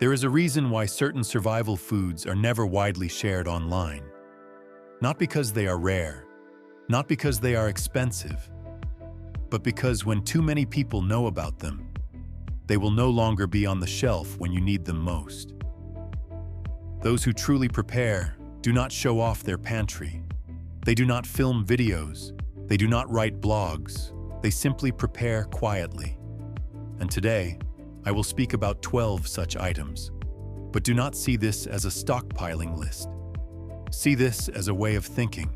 There is a reason why certain survival foods are never widely shared online. Not because they are rare, not because they are expensive, but because when too many people know about them, they will no longer be on the shelf when you need them most. Those who truly prepare do not show off their pantry. They do not film videos. They do not write blogs. They simply prepare quietly. And today, I will speak about 12 such items. But do not see this as a stockpiling list. See this as a way of thinking.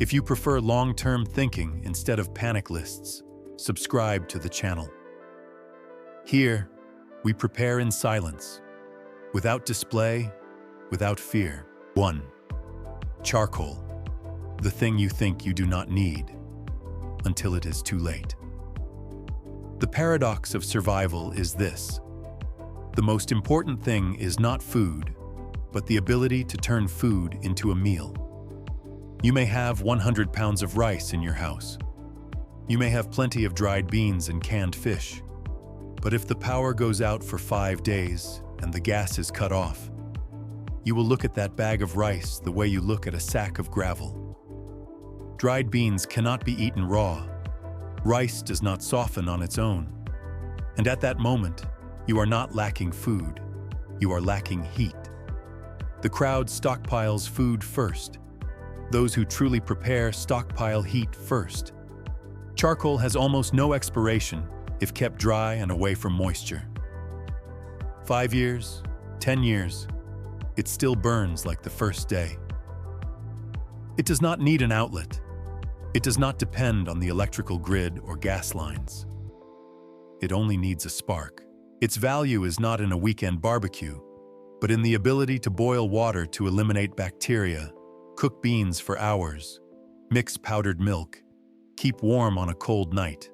If you prefer long-term thinking instead of panic lists, subscribe to the channel. Here, we prepare in silence, without display, without fear. 1. Charcoal. The thing you think you do not need, until it is too late. The paradox of survival is this. The most important thing is not food, but the ability to turn food into a meal. You may have 100 pounds of rice in your house. You may have plenty of dried beans and canned fish. But if the power goes out for 5 days and the gas is cut off, you will look at that bag of rice the way you look at a sack of gravel. Dried beans cannot be eaten raw. Rice does not soften on its own. And at that moment, you are not lacking food. You are lacking heat. The crowd stockpiles food first. Those who truly prepare stockpile heat first. Charcoal has almost no expiration if kept dry and away from moisture. 5 years, 10 years, it still burns like the first day. It does not need an outlet. It does not depend on the electrical grid or gas lines. It only needs a spark. Its value is not in a weekend barbecue, but in the ability to boil water to eliminate bacteria, cook beans for hours, mix powdered milk, keep warm on a cold night.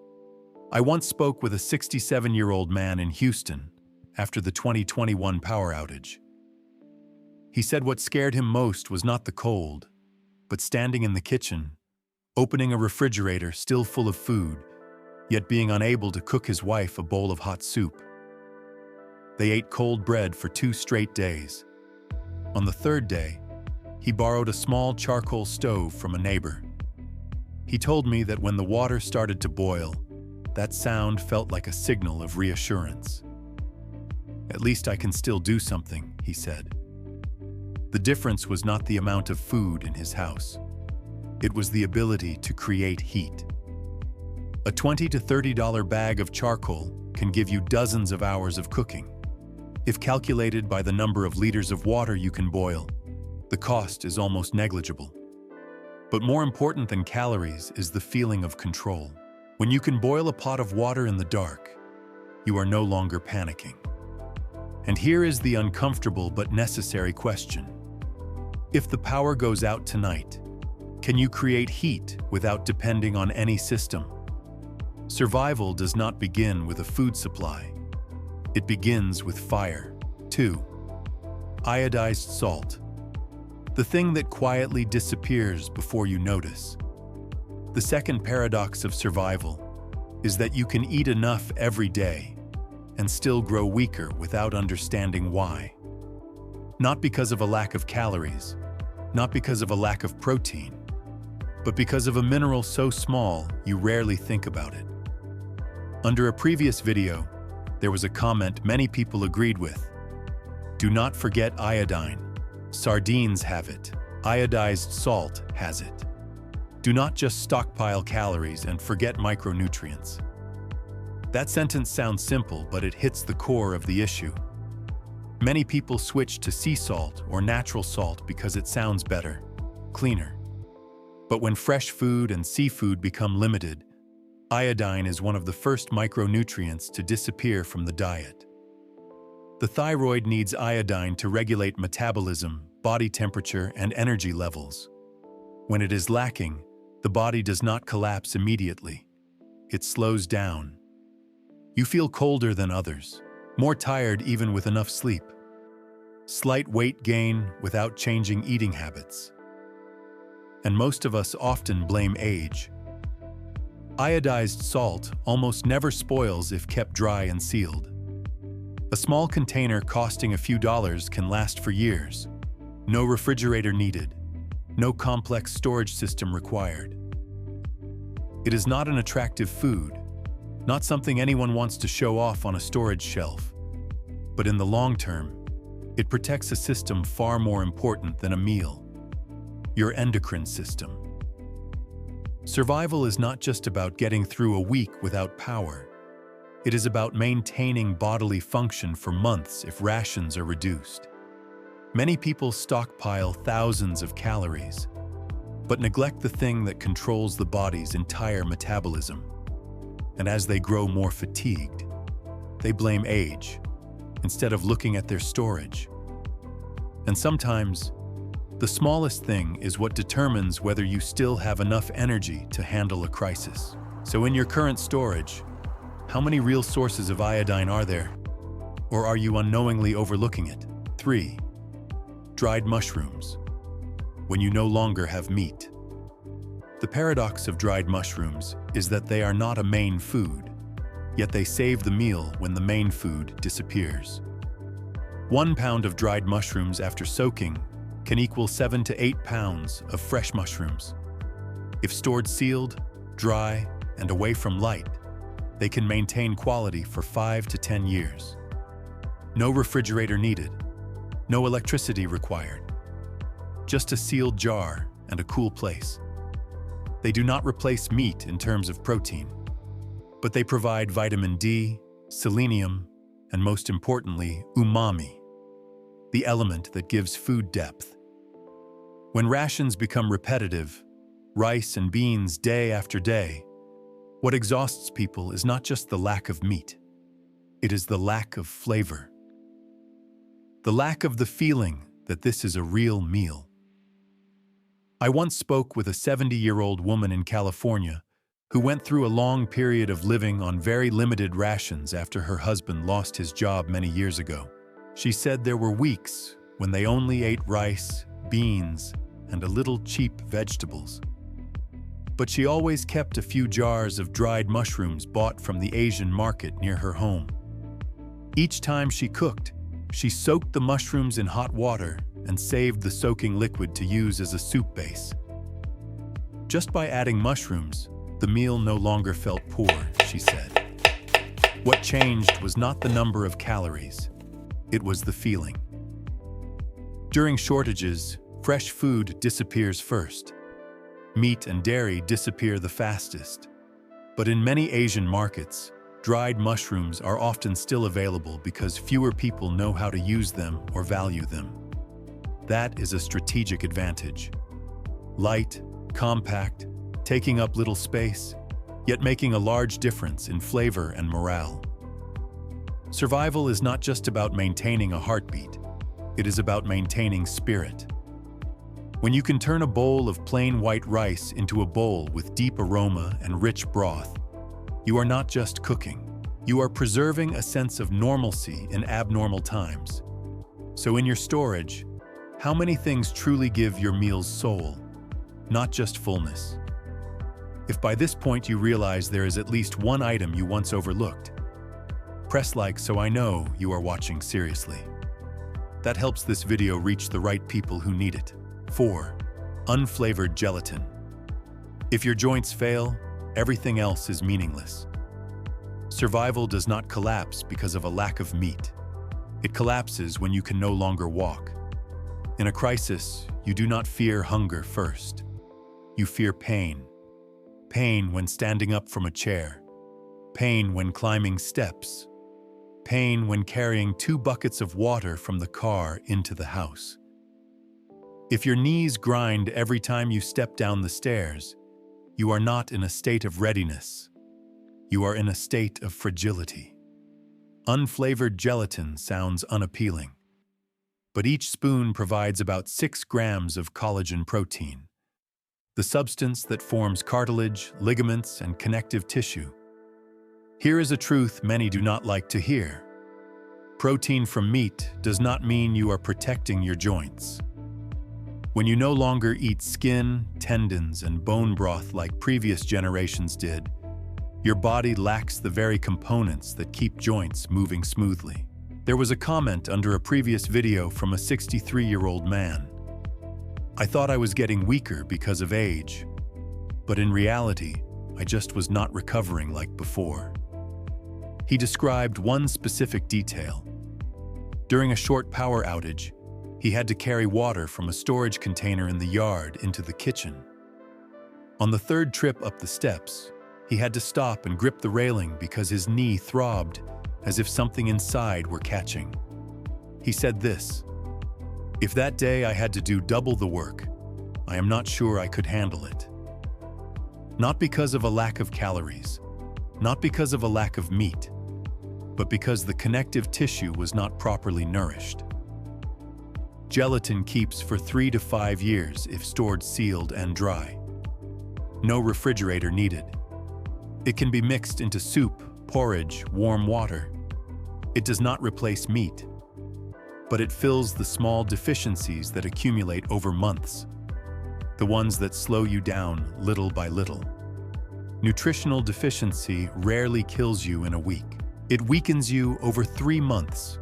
I once spoke with a 67-year-old man in Houston after the 2021 power outage. He said what scared him most was not the cold, but standing in the kitchen, opening a refrigerator still full of food, yet being unable to cook his wife a bowl of hot soup. They ate cold bread for 2 straight days. On the 3rd day, he borrowed a small charcoal stove from a neighbor. He told me that when the water started to boil, that sound felt like a signal of reassurance. "At least I can still do something," he said. The difference was not the amount of food in his house. It was the ability to create heat. A $20 to $30 bag of charcoal can give you dozens of hours of cooking. If calculated by the number of liters of water you can boil, the cost is almost negligible. But more important than calories is the feeling of control. When you can boil a pot of water in the dark, you are no longer panicking. And here is the uncomfortable but necessary question. If the power goes out tonight, can you create heat without depending on any system? Survival does not begin with a food supply. It begins with fire. 2. Iodized salt. The thing that quietly disappears before you notice. The second paradox of survival is that you can eat enough every day and still grow weaker without understanding why. Not because of a lack of calories, not because of a lack of protein, but because of a mineral so small you rarely think about it. Under a previous video, there was a comment many people agreed with. Do not forget iodine. Sardines have it. Iodized salt has it. Do not just stockpile calories and forget micronutrients. That sentence sounds simple, but it hits the core of the issue. Many people switch to sea salt or natural salt because it sounds better, cleaner. But when fresh food and seafood become limited, iodine is one of the first micronutrients to disappear from the diet. The thyroid needs iodine to regulate metabolism, body temperature, and energy levels. When it is lacking, the body does not collapse immediately. It slows down. You feel colder than others, more tired even with enough sleep. Slight weight gain without changing eating habits. And most of us often blame age. Iodized salt almost never spoils if kept dry and sealed. A small container costing a few dollars can last for years. No refrigerator needed. No complex storage system required. It is not an attractive food, not something anyone wants to show off on a storage shelf. But in the long term, it protects a system far more important than a meal: your endocrine system. Survival is not just about getting through a week without power. It is about maintaining bodily function for months if rations are reduced. Many people stockpile thousands of calories, but neglect the thing that controls the body's entire metabolism. And as they grow more fatigued, they blame age instead of looking at their storage. And sometimes, the smallest thing is what determines whether you still have enough energy to handle a crisis. So in your current storage, how many real sources of iodine are there? Or are you unknowingly overlooking it? 3. Dried mushrooms. When you no longer have meat. The paradox of dried mushrooms is that they are not a main food, yet they save the meal when the main food disappears. 1 pound of dried mushrooms after soaking can equal 7 to 8 pounds of fresh mushrooms. If stored sealed, dry, and away from light, they can maintain quality for 5 to 10 years. No refrigerator needed, no electricity required, just a sealed jar and a cool place. They do not replace meat in terms of protein, but they provide vitamin D, selenium, and most importantly, umami, the element that gives food depth. When rations become repetitive, rice and beans day after day, what exhausts people is not just the lack of meat. It is the lack of flavor. The lack of the feeling that this is a real meal. I once spoke with a 70-year-old woman in California who went through a long period of living on very limited rations after her husband lost his job many years ago. She said there were weeks when they only ate rice, beans, and a little cheap vegetables. But she always kept a few jars of dried mushrooms bought from the Asian market near her home. Each time she cooked, she soaked the mushrooms in hot water and saved the soaking liquid to use as a soup base. Just by adding mushrooms, the meal no longer felt poor, she said. What changed was not the number of calories, it was the feeling. During shortages, fresh food disappears first. Meat and dairy disappear the fastest. But in many Asian markets, dried mushrooms are often still available because fewer people know how to use them or value them. That is a strategic advantage. Light, compact, taking up little space, yet making a large difference in flavor and morale. Survival is not just about maintaining a heartbeat. It is about maintaining spirit. When you can turn a bowl of plain white rice into a bowl with deep aroma and rich broth, you are not just cooking. You are preserving a sense of normalcy in abnormal times. So in your storage, how many things truly give your meals soul, not just fullness? If by this point you realize there is at least one item you once overlooked, press like so I know you are watching seriously. That helps this video reach the right people who need it. 4. Unflavored gelatin. If your joints fail, everything else is meaningless. Survival does not collapse because of a lack of meat. It collapses when you can no longer walk. In a crisis, you do not fear hunger first. You fear pain. Pain when standing up from a chair. Pain when climbing steps. Pain when carrying 2 buckets of water from the car into the house. If your knees grind every time you step down the stairs, you are not in a state of readiness. You are in a state of fragility. Unflavored gelatin sounds unappealing, but each spoon provides about 6 grams of collagen protein, the substance that forms cartilage, ligaments, and connective tissue. Here is a truth many do not like to hear. Protein from meat does not mean you are protecting your joints. When you no longer eat skin, tendons, and bone broth like previous generations did, your body lacks the very components that keep joints moving smoothly. There was a comment under a previous video from a 63-year-old man. I thought I was getting weaker because of age, but in reality, I just was not recovering like before. He described one specific detail. During a short power outage, he had to carry water from a storage container in the yard into the kitchen. On the third trip up the steps, he had to stop and grip the railing because his knee throbbed as if something inside were catching. He said this, "If that day I had to do double the work, I am not sure I could handle it." Not because of a lack of calories, not because of a lack of meat, but because the connective tissue was not properly nourished. Gelatin keeps for 3 to 5 years if stored sealed and dry. No refrigerator needed. It can be mixed into soup, porridge, warm water. It does not replace meat, but it fills the small deficiencies that accumulate over months, the ones that slow you down little by little. Nutritional deficiency rarely kills you in a week. It weakens you over 3 months.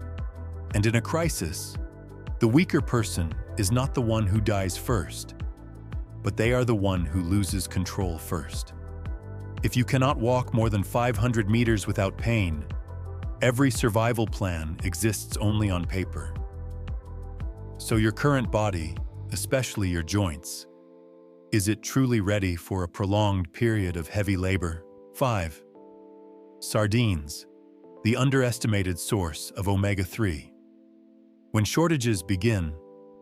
And in a crisis, the weaker person is not the one who dies first, but they are the one who loses control first. If you cannot walk more than 500 meters without pain, every survival plan exists only on paper. So your current body, especially your joints, is it truly ready for a prolonged period of heavy labor? 5. Sardines, the underestimated source of omega-3. When shortages begin,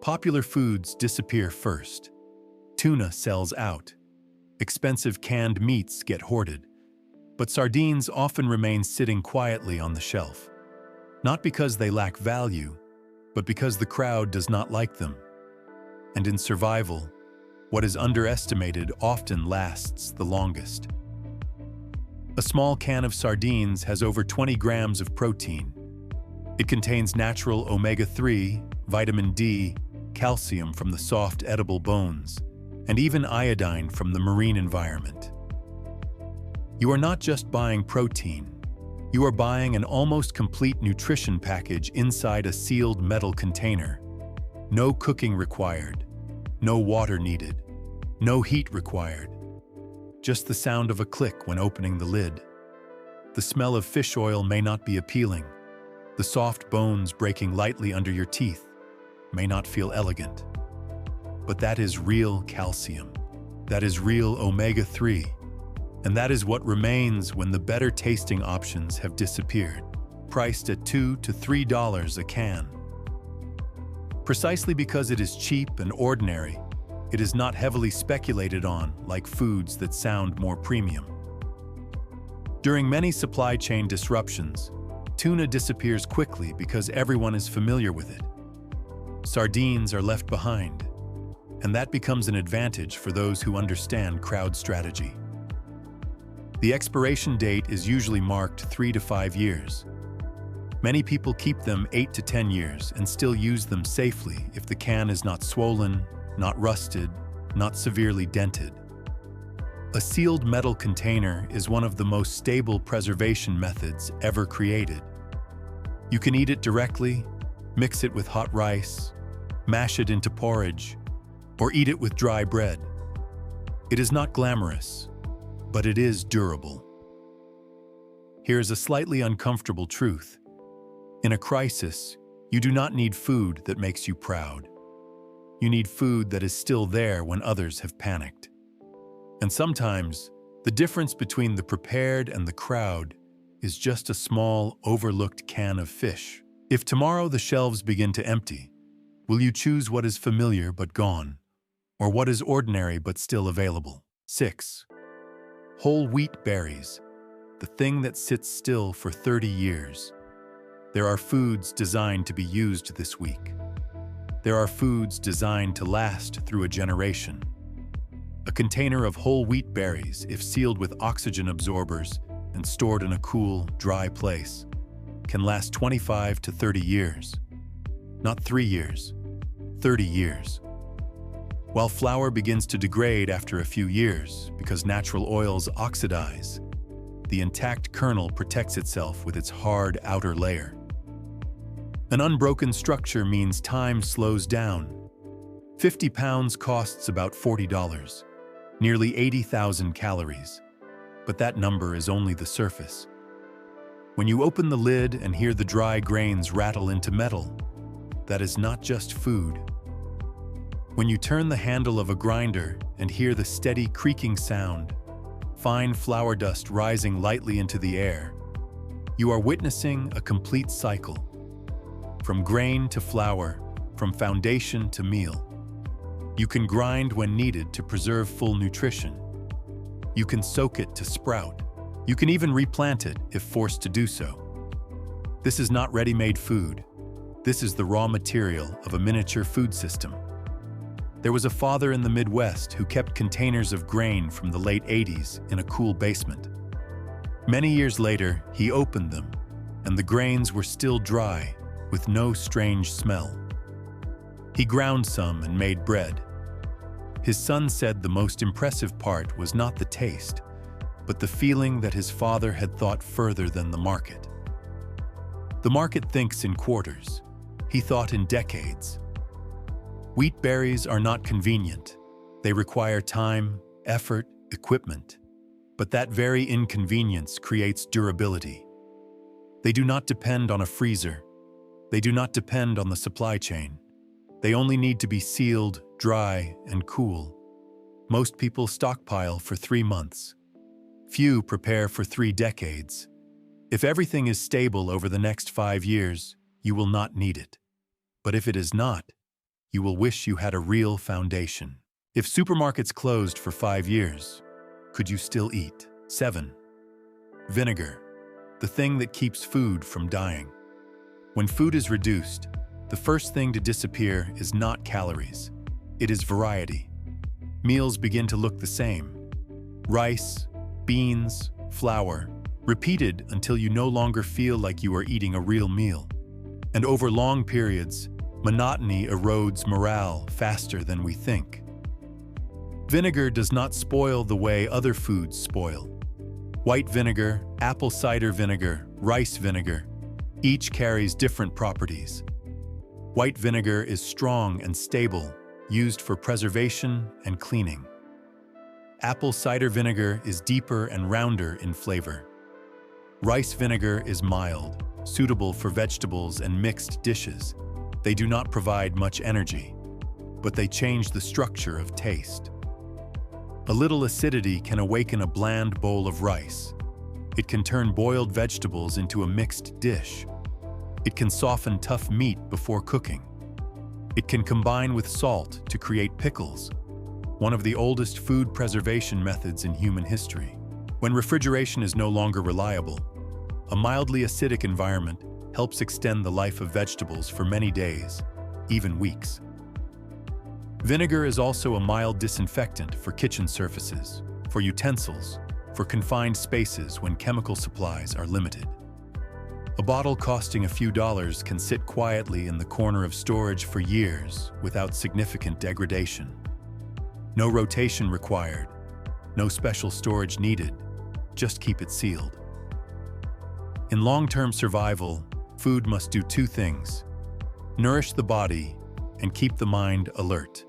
popular foods disappear first. Tuna sells out. Expensive canned meats get hoarded. But sardines often remain sitting quietly on the shelf. Not because they lack value, but because the crowd does not like them. And in survival, what is underestimated often lasts the longest. A small can of sardines has over 20 grams of protein. It contains natural omega-3, vitamin D, calcium from the soft edible bones, and even iodine from the marine environment. You are not just buying protein, you are buying an almost complete nutrition package inside a sealed metal container. No cooking required, no water needed, no heat required. Just the sound of a click when opening the lid. The smell of fish oil may not be appealing. The soft bones breaking lightly under your teeth may not feel elegant. But that is real calcium. That is real omega-3. And that is what remains when the better tasting options have disappeared, priced at $2 to $3 a can. Precisely because it is cheap and ordinary, it is not heavily speculated on like foods that sound more premium. During many supply chain disruptions, tuna disappears quickly because everyone is familiar with it. Sardines are left behind, and that becomes an advantage for those who understand crowd strategy. The expiration date is usually marked 3 to 5 years. Many people keep them 8 to 10 years and still use them safely if the can is not swollen, not rusted, not severely dented. A sealed metal container is one of the most stable preservation methods ever created. You can eat it directly, mix it with hot rice, mash it into porridge, or eat it with dry bread. It is not glamorous, but it is durable. Here is a slightly uncomfortable truth. In a crisis, you do not need food that makes you proud. You need food that is still there when others have panicked. And sometimes, the difference between the prepared and the crowd is just a small, overlooked can of fish. If tomorrow the shelves begin to empty, will you choose what is familiar but gone, or what is ordinary but still available? 6. Whole wheat berries, the thing that sits still for 30 years. There are foods designed to be used this week. There are foods designed to last through a generation. A container of whole wheat berries, if sealed with oxygen absorbers and stored in a cool, dry place, can last 25 to 30 years. Not 3 years, 30 years. While flour begins to degrade after a few years because natural oils oxidize, the intact kernel protects itself with its hard outer layer. An unbroken structure means time slows down. 50 pounds costs about $40, nearly 80,000 calories. But that number is only the surface. When you open the lid and hear the dry grains rattle into metal, that is not just food. When you turn the handle of a grinder and hear the steady creaking sound, fine flour dust rising lightly into the air, you are witnessing a complete cycle. From grain to flour, from foundation to meal. You can grind when needed to preserve full nutrition. You can soak it to sprout. You can even replant it if forced to do so. This is not ready-made food. This is the raw material of a miniature food system. There was a father in the Midwest who kept containers of grain from the late 80s in a cool basement. Many years later, he opened them, and the grains were still dry, with no strange smell. He ground some and made bread. His son said the most impressive part was not the taste, but the feeling that his father had thought further than the market. The market thinks in quarters. He thought in decades. Wheat berries are not convenient. They require time, effort, equipment. But that very inconvenience creates durability. They do not depend on a freezer. They do not depend on the supply chain. They only need to be sealed, dry, and cool. Most people stockpile for 3 months. Few prepare for 3 decades. If everything is stable over the next 5 years, you will not need it. But if it is not, you will wish you had a real foundation. If supermarkets closed for 5 years, could you still eat? 7. Vinegar, the thing that keeps food from dying. When food is reduced, the first thing to disappear is not calories. It is variety. Meals begin to look the same. Rice, beans, flour, repeated until you no longer feel like you are eating a real meal. And over long periods, monotony erodes morale faster than we think. Vinegar does not spoil the way other foods spoil. White vinegar, apple cider vinegar, rice vinegar, each carries different properties. White vinegar is strong and stable, used for preservation and cleaning. Apple cider vinegar is deeper and rounder in flavor. Rice vinegar is mild, suitable for vegetables and mixed dishes. They do not provide much energy, but they change the structure of taste. A little acidity can awaken a bland bowl of rice. It can turn boiled vegetables into a mixed dish. It can soften tough meat before cooking. It can combine with salt to create pickles, one of the oldest food preservation methods in human history. When refrigeration is no longer reliable, a mildly acidic environment helps extend the life of vegetables for many days, even weeks. Vinegar is also a mild disinfectant for kitchen surfaces, for utensils, for confined spaces when chemical supplies are limited. A bottle costing a few dollars can sit quietly in the corner of storage for years without significant degradation. No rotation required, no special storage needed, just keep it sealed. In long-term survival, food must do 2 things: nourish the body and keep the mind alert.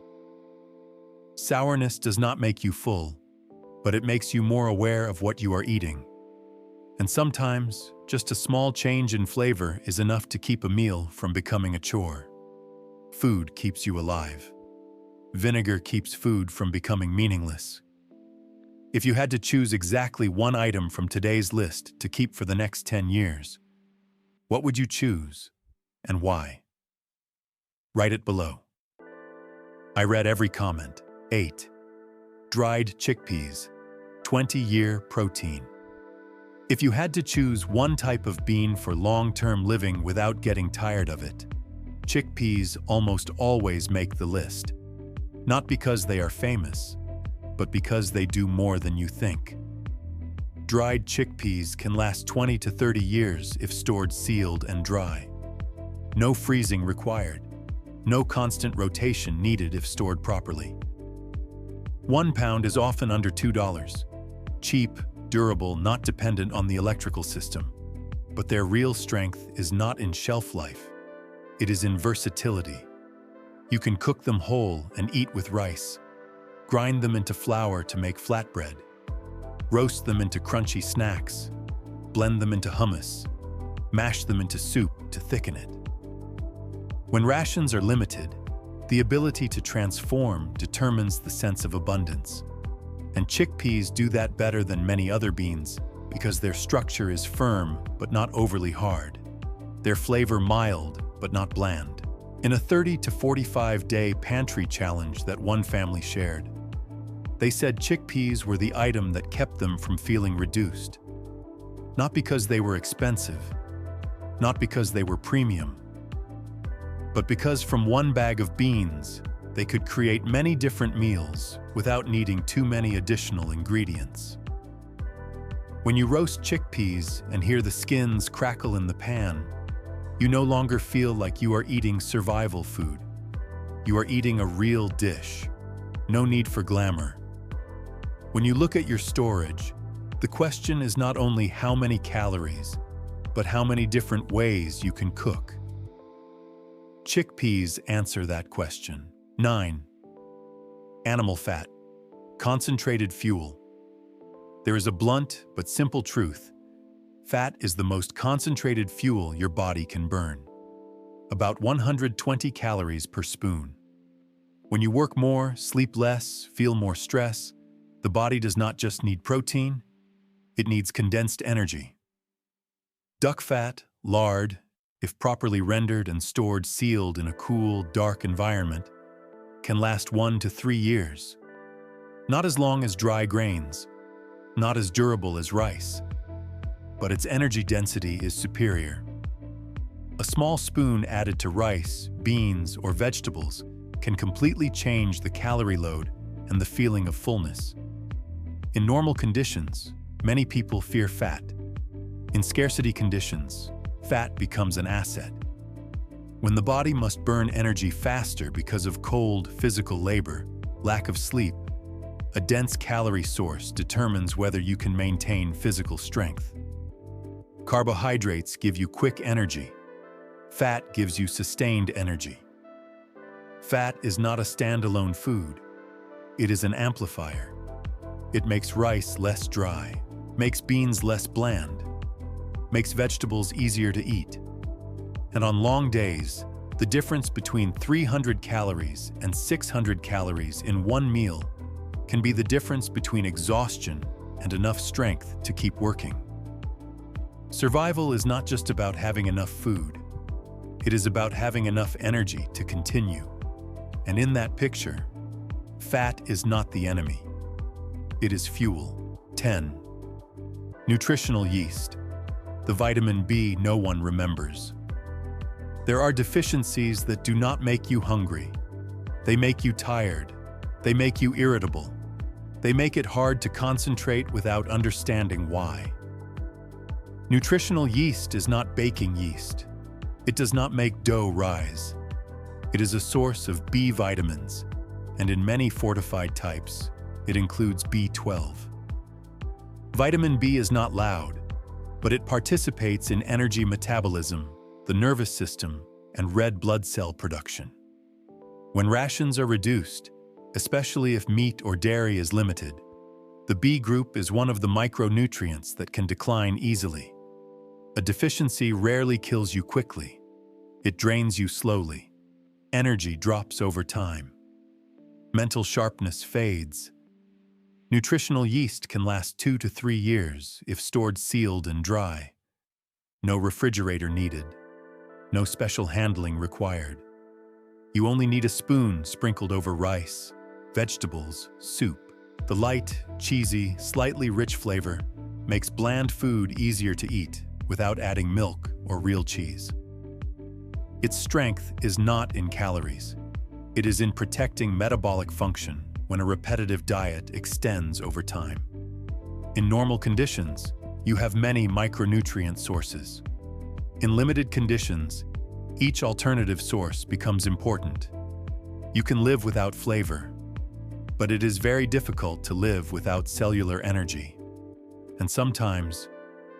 Sourness does not make you full, but it makes you more aware of what you are eating. And sometimes, just a small change in flavor is enough to keep a meal from becoming a chore. Food keeps you alive. Vinegar keeps food from becoming meaningless. If you had to choose exactly one item from today's list to keep for the next 10 years, what would you choose and why? Write it below. I read every comment. 8. Dried chickpeas, 20-year protein. If you had to choose one type of bean for long-term living without getting tired of it, chickpeas almost always make the list. Not because they are famous, but because they do more than you think. Dried chickpeas can last 20 to 30 years if stored sealed and dry. No freezing required. No constant rotation needed if stored properly. 1 pound is often under $2. Cheap, durable, not dependent on the electrical system. But their real strength is not in shelf life. It is in versatility. You can cook them whole and eat with rice, grind them into flour to make flatbread, roast them into crunchy snacks, blend them into hummus, mash them into soup to thicken it. When rations are limited, the ability to transform determines the sense of abundance. And chickpeas do that better than many other beans because their structure is firm but not overly hard. Their flavor mild but not bland. In a 30 to 45-day pantry challenge that one family shared, they said chickpeas were the item that kept them from feeling reduced. Not because they were expensive, not because they were premium, but because from one bag of beans, they could create many different meals without needing too many additional ingredients. When you roast chickpeas and hear the skins crackle in the pan, you no longer feel like you are eating survival food. You are eating a real dish. No need for glamour. When you look at your storage, the question is not only how many calories, but how many different ways you can cook. Chickpeas answer that question. 9. Animal fat. Concentrated fuel. There is a blunt but simple truth. Fat is the most concentrated fuel your body can burn. About 120 calories per spoon. When you work more, sleep less, feel more stress, the body does not just need protein, it needs condensed energy. Duck fat, lard, if properly rendered and stored sealed in a cool, dark environment, can last 1 to 3 years. Not as long as dry grains, not as durable as rice, but its energy density is superior. A small spoon added to rice, beans, or vegetables can completely change the calorie load and the feeling of fullness. In normal conditions, many people fear fat. In scarcity conditions, fat becomes an asset. When the body must burn energy faster because of cold, physical labor, lack of sleep, a dense calorie source determines whether you can maintain physical strength. Carbohydrates give you quick energy. Fat gives you sustained energy. Fat is not a standalone food. It is an amplifier. It makes rice less dry, makes beans less bland, makes vegetables easier to eat. And on long days, the difference between 300 calories and 600 calories in one meal can be the difference between exhaustion and enough strength to keep working. Survival is not just about having enough food. It is about having enough energy to continue. And in that picture, fat is not the enemy. It is fuel. 10. Nutritional yeast. The vitamin B no one remembers. There are deficiencies that do not make you hungry. They make you tired. They make you irritable. They make it hard to concentrate without understanding why. Nutritional yeast is not baking yeast. It does not make dough rise. It is a source of B vitamins, and in many fortified types, it includes B12. Vitamin B is not loud, but it participates in energy metabolism, the nervous system, and red blood cell production. When rations are reduced, especially if meat or dairy is limited, the B group is one of the micronutrients that can decline easily. A deficiency rarely kills you quickly. It drains you slowly. Energy drops over time. Mental sharpness fades. Nutritional yeast can last 2 to 3 years if stored sealed and dry. No refrigerator needed. No special handling required. You only need a spoon sprinkled over rice, vegetables, soup. The light, cheesy, slightly rich flavor makes bland food easier to eat without adding milk or real cheese. Its strength is not in calories. It is in protecting metabolic function when a repetitive diet extends over time. In normal conditions, you have many micronutrient sources. In limited conditions, each alternative source becomes important. You can live without flavor, but it is very difficult to live without cellular energy. And sometimes,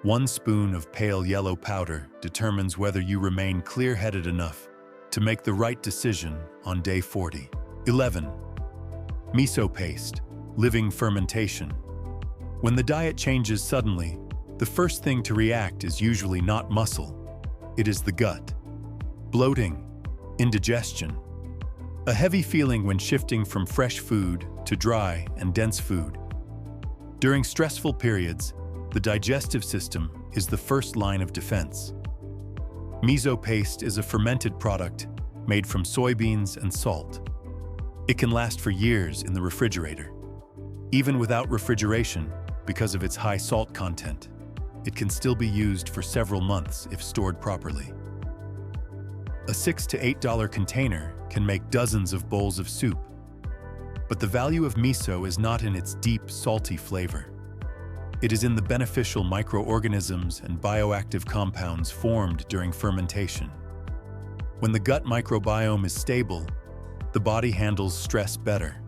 one spoon of pale yellow powder determines whether you remain clear-headed enough to make the right decision on day 40. 11. Miso paste, living fermentation. When the diet changes suddenly, the first thing to react is usually not muscle. It is the gut. Bloating, indigestion. A heavy feeling when shifting from fresh food to dry and dense food. During stressful periods, the digestive system is the first line of defense. Miso paste is a fermented product made from soybeans and salt. It can last for years in the refrigerator. Even without refrigeration, because of its high salt content, it can still be used for several months if stored properly. A $6 to $8 container can make dozens of bowls of soup. But the value of miso is not in its deep, salty flavor. It is in the beneficial microorganisms and bioactive compounds formed during fermentation. When the gut microbiome is stable, the body handles stress better,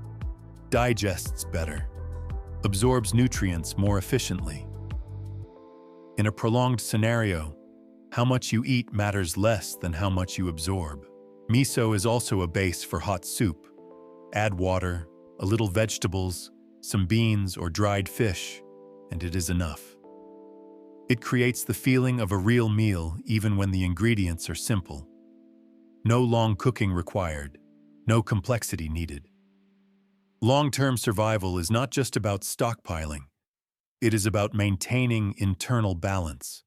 digests better, absorbs nutrients more efficiently. In a prolonged scenario, how much you eat matters less than how much you absorb. Miso is also a base for hot soup. Add water, a little vegetables, some beans or dried fish, and it is enough. It creates the feeling of a real meal even when the ingredients are simple. No long cooking required, no complexity needed. Long-term survival is not just about stockpiling. It is about maintaining internal balance.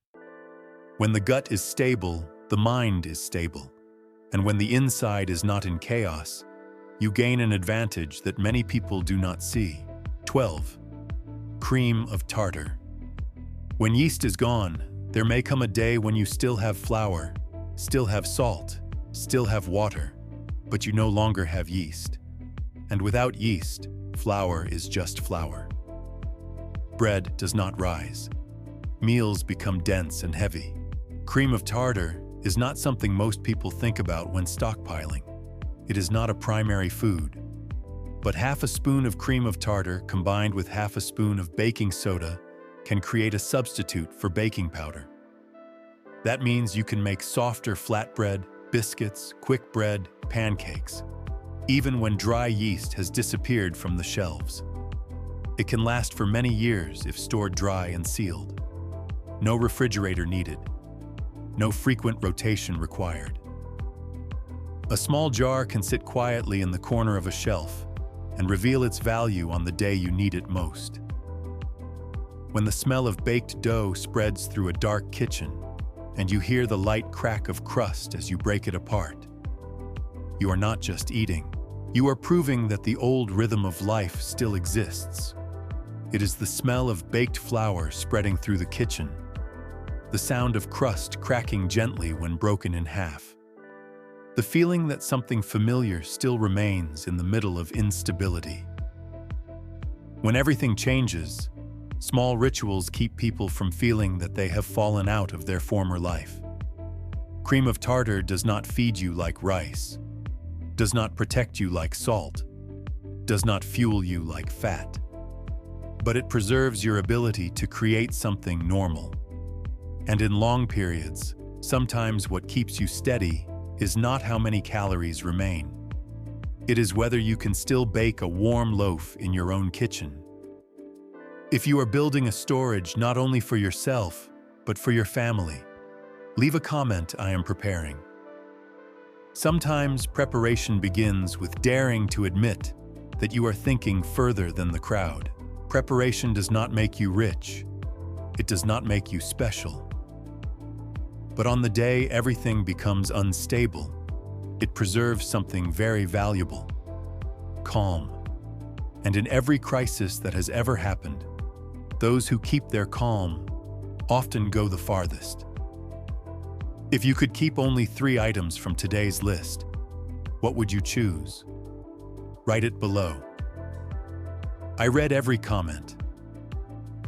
When the gut is stable, the mind is stable. And when the inside is not in chaos, you gain an advantage that many people do not see. 12. Cream of tartar. When yeast is gone, there may come a day when you still have flour, still have salt, still have water, but you no longer have yeast. And without yeast, flour is just flour. Bread does not rise. Meals become dense and heavy. Cream of tartar is not something most people think about when stockpiling. It is not a primary food. But half a spoon of cream of tartar combined with half a spoon of baking soda can create a substitute for baking powder. That means you can make softer flatbread, biscuits, quick bread, pancakes, even when dry yeast has disappeared from the shelves. It can last for many years if stored dry and sealed. No refrigerator needed. No frequent rotation required. A small jar can sit quietly in the corner of a shelf and reveal its value on the day you need it most. When the smell of baked dough spreads through a dark kitchen and you hear the light crack of crust as you break it apart, you are not just eating. You are proving that the old rhythm of life still exists. It is the smell of baked flour spreading through the kitchen, the sound of crust cracking gently when broken in half. The feeling that something familiar still remains in the middle of instability. When everything changes, small rituals keep people from feeling that they have fallen out of their former life. Cream of tartar does not feed you like rice, does not protect you like salt, does not fuel you like fat. But it preserves your ability to create something normal. And in long periods, sometimes what keeps you steady is not how many calories remain. It is whether you can still bake a warm loaf in your own kitchen. If you are building a storage not only for yourself, but for your family, leave a comment. I am preparing. Sometimes preparation begins with daring to admit that you are thinking further than the crowd. Preparation does not make you rich. It does not make you special. But on the day everything becomes unstable, it preserves something very valuable: calm. And in every crisis that has ever happened, those who keep their calm often go the farthest. If you could keep only 3 items from today's list, what would you choose? Write it below. I read every comment.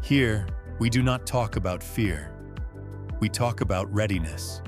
Here, we do not talk about fear. We talk about readiness.